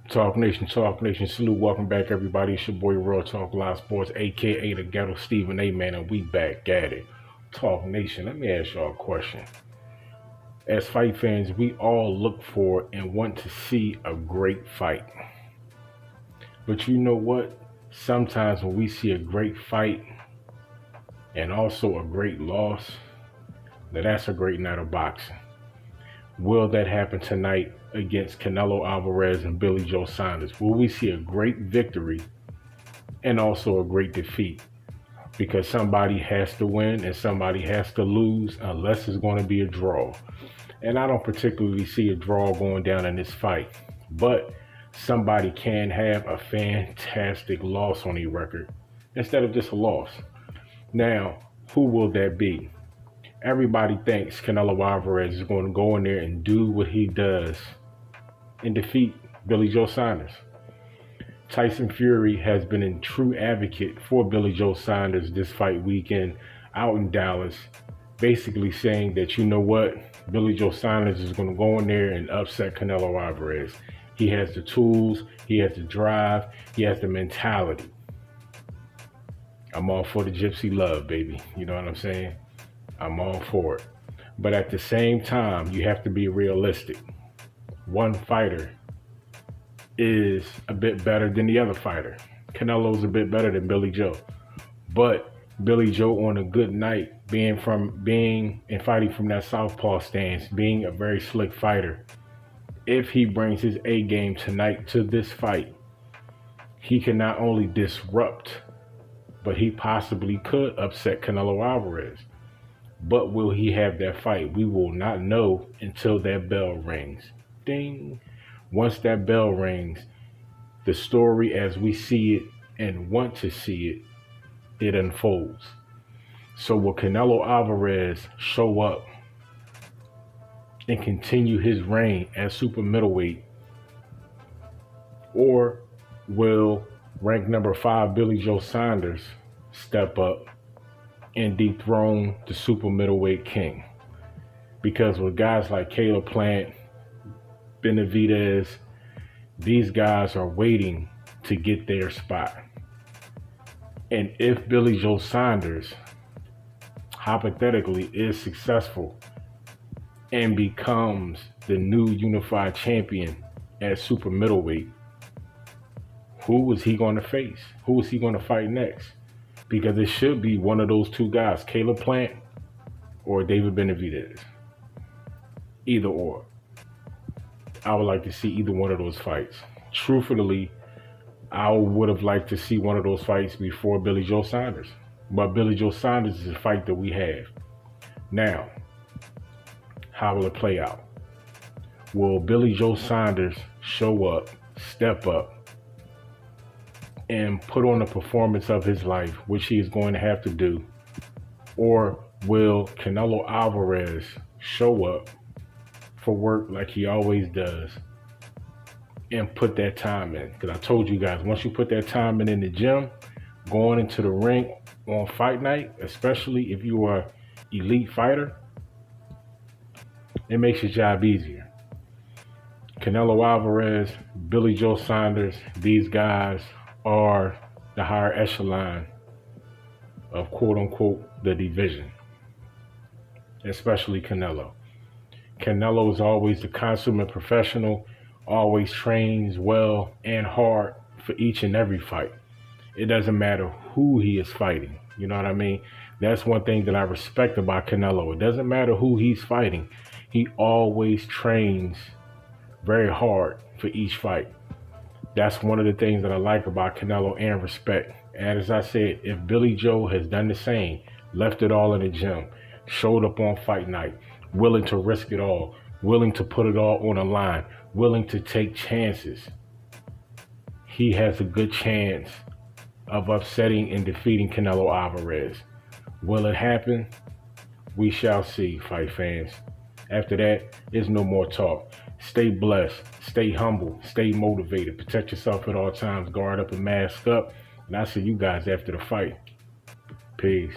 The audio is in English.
Talk Nation, salute, welcome back everybody. It's your boy Real Talk Live Sports, aka the Ghetto Stephen A. Man, and we back at it. Talk Nation, let me ask y'all a question. As fight fans, we all look for and want to see a great fight. But you know what? Sometimes when we see a great fight and also a great loss, that's a great night of boxing. Will that happen tonight against Canelo Alvarez and Billy Joe Saunders? Will we see a great victory and also a great defeat? Because somebody has to win and somebody has to lose unless it's going to be a draw. And I don't particularly see a draw going down in this fight, but somebody can have a fantastic loss on their record instead of just a loss. Now, who will that be? Everybody thinks Canelo Alvarez is going to go in there and do what he does and defeat Billy Joe Saunders. Tyson Fury has been a true advocate for Billy Joe Saunders this fight weekend out in Dallas, basically saying that, you know what, Billy Joe Saunders is going to go in there and upset Canelo Alvarez. He has the tools, he has the drive, he has the mentality. I'm all for the gypsy love, baby. You know what I'm saying? I'm all for it. But at the same time, you have to be realistic. One fighter is a bit better than the other fighter. Canelo's a bit better than Billy Joe. But Billy Joe on a good night, being and fighting from that southpaw stance, being a very slick fighter, if he brings his A game tonight to this fight, he can not only disrupt, but he possibly could upset Canelo Alvarez. But will he have that fight? We will not know until that bell rings. Ding. Once that bell rings, the story as we see it and want to see it, it unfolds. So will Canelo Alvarez show up and continue his reign as super middleweight? Or will rank number 5 Billy Joe Saunders step up and dethrone the super middleweight king? Because with guys like Caleb Plant, Benavidez, these guys are waiting to get their spot. And if Billy Joe Saunders hypothetically is successful and becomes the new unified champion at super middleweight, who is he going to face? Who is he going to fight next? Because it should be one of those two guys, Caleb Plant or David Benavidez. Either or. I would like to see either one of those fights. Truthfully, I would have liked to see one of those fights before Billy Joe Saunders. But Billy Joe Saunders is a fight that we have. Now, how will it play out? Will Billy Joe Saunders show up, step up, and put on the performance of his life, which he is going to have to do? Or will Canelo Alvarez show up for work like he always does and put that time in? Because I told you guys, once you put that time in the gym, going into the ring on fight night, especially if you are an elite fighter, it makes your job easier. Canelo Alvarez, Billy Joe Saunders, these guys are the higher echelon of quote unquote the division, especially Canelo. Canelo is always the consummate professional, always trains well and hard for each and every fight. It doesn't matter who he is fighting. You know what I mean? That's one thing that I respect about Canelo. It doesn't matter who he's fighting. He always trains very hard for each fight. That's one of the things that I like about Canelo and respect. And as I said, if Billy Joe has done the same, left it all in the gym, showed up on fight night, willing to risk it all, willing to put it all on the line, willing to take chances, he has a good chance of upsetting and defeating Canelo Alvarez. Will it happen? We shall see, fight fans. After that, there's no more talk. Stay blessed, stay humble, stay motivated, protect yourself at all times, guard up and mask up, and I'll see you guys after the fight. Peace.